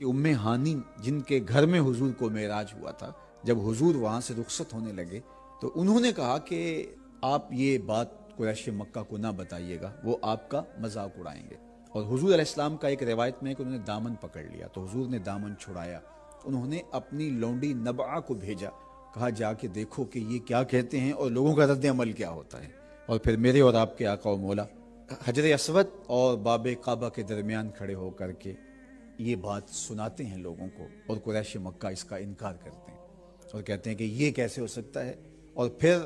کہ उम्मे हानी जिनके घर में हुजूर को मेराज हुआ था, जब हुजूर वहाँ से रुखसत होने लगे तो उन्होंने कहा कि आप ये बात कुरैश मक्का को ना बताइएगा, वो आपका मजाक उड़ाएंगे। और हुजूर अलैहिस्सलाम का एक रिवायत में है कि उन्होंने दामन पकड़ लिया, तो हुजूर ने दामन छुड़ाया, उन्होंने अपनी लौंडी नबआ को भेजा, कहा जाके देखो कि ये क्या कहते हैं और लोगों का रद्द अमल क्या होता है। और फिर मेरे और आपके आका व मौला हजर असवद और बाबे काबा के दरमियान खड़े होकर के ये बात सुनाते हैं लोगों को, और कुरैश मक्का इसका इनकार करते हैं और कहते हैं कि ये कैसे हो सकता है। और फिर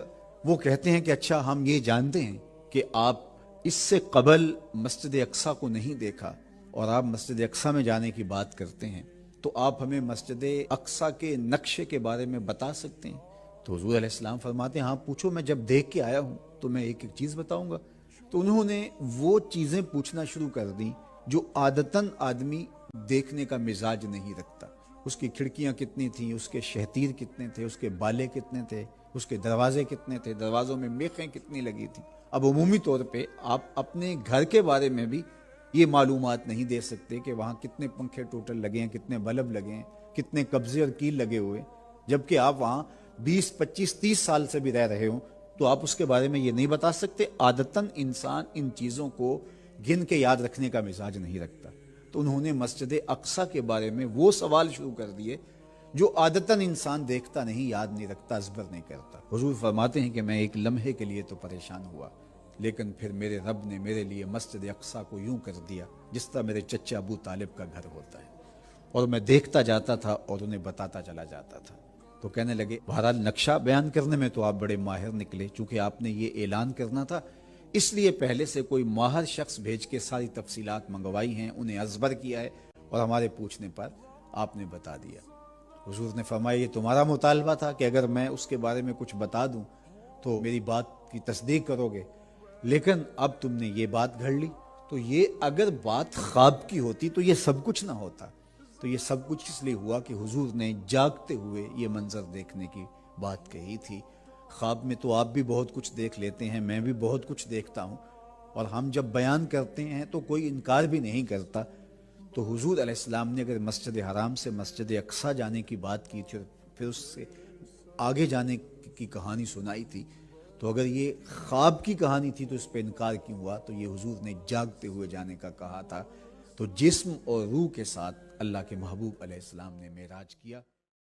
वो कहते हैं कि अच्छा, हम ये जानते हैं कि आप इससे कबल मस्जिद अक्सा को नहीं देखा और आप मस्जिद अक्सा में जाने की बात करते हैं, तो आप हमें मस्जिद अक्सा के नक्शे के बारे में बता सकते हैं। तो हुजूर अलैहिस्सलाम फरमाते हैं, हाँ पूछो, मैं जब देख के आया हूँ तो मैं एक एक चीज़ बताऊंगा। तो उन्होंने वो चीज़ें पूछना शुरू कर दी जो आदतन आदमी देखने का मिजाज नहीं रखता। उसकी खिड़कियाँ कितनी थीं, उसके शहतीर कितने थे, उसके बाले कितने थे, उसके दरवाजे कितने थे, दरवाज़ों में मेखें कितनी लगी थी। अब उमूमी तौर पे आप अपने घर के बारे में भी ये मालूमात नहीं दे सकते कि वहाँ कितने पंखे टोटल लगे हैं, कितने बल्ब लगे हैं, कितने कब्जे और कील लगे हुए, जबकि आप वहाँ 20, 25, 30 साल से भी रह रहे हो, तो आप उसके बारे में ये नहीं बता सकते। आदतन इंसान इन चीज़ों को गिन के याद रखने का मिजाज नहीं रखता। तो उन्होंने मस्जिद अक्सा के बारे में वो सवाल शुरू कर दिए जो आदतन इंसान देखता नहीं, याद नहीं रखता, अज़बर नहीं करता। हुजूर फरमाते हैं कि मैं एक लम्हे के लिए तो परेशान हुआ, लेकिन फिर मेरे रब ने मेरे लिए मस्जिद अक्सा को यूं कर दिया जिस तरह मेरे चचा अबू तालिब का घर होता है, और मैं देखता जाता था और उन्हें बताता चला जाता था। तो कहने लगे, बहरहाल नक्शा बयान करने में तो आप बड़े माहिर निकले, चूंकि आपने ये ऐलान करना था इसलिए पहले से कोई माहिर शख्स भेज के सारी तफसीलात मंगवाई हैं, उन्हें अज़बर किया है और हमारे पूछने पर आपने बता दिया। हुजूर ने फरमाया, ये तुम्हारा मुतालबा था कि अगर मैं उसके बारे में कुछ बता दूं तो मेरी बात की तस्दीक करोगे, लेकिन अब तुमने ये बात घड़ ली। तो ये अगर बात ख्वाब की होती तो ये सब कुछ ना होता। तो ये सब कुछ इसलिए हुआ कि हुजूर ने जागते हुए ये मंजर देखने की बात कही थी। ख्वाब में तो आप भी बहुत कुछ देख लेते हैं, मैं भी बहुत कुछ देखता हूँ, और हम जब बयान करते हैं तो कोई इनकार भी नहीं करता। तो हुजूर अलैहिस्सलाम ने अगर मस्जिद हराम से मस्जिद अक्सा जाने की बात की थी और फिर उससे आगे जाने की कहानी सुनाई थी, तो अगर ये ख्वाब की कहानी थी तो इस पर इनकार क्यों हुआ। तो ये हुजूर ने जागते हुए जाने का कहा था। तो जिस्म और रूह के साथ अल्लाह के महबूब अलैहिस्सलाम ने मेराज किया।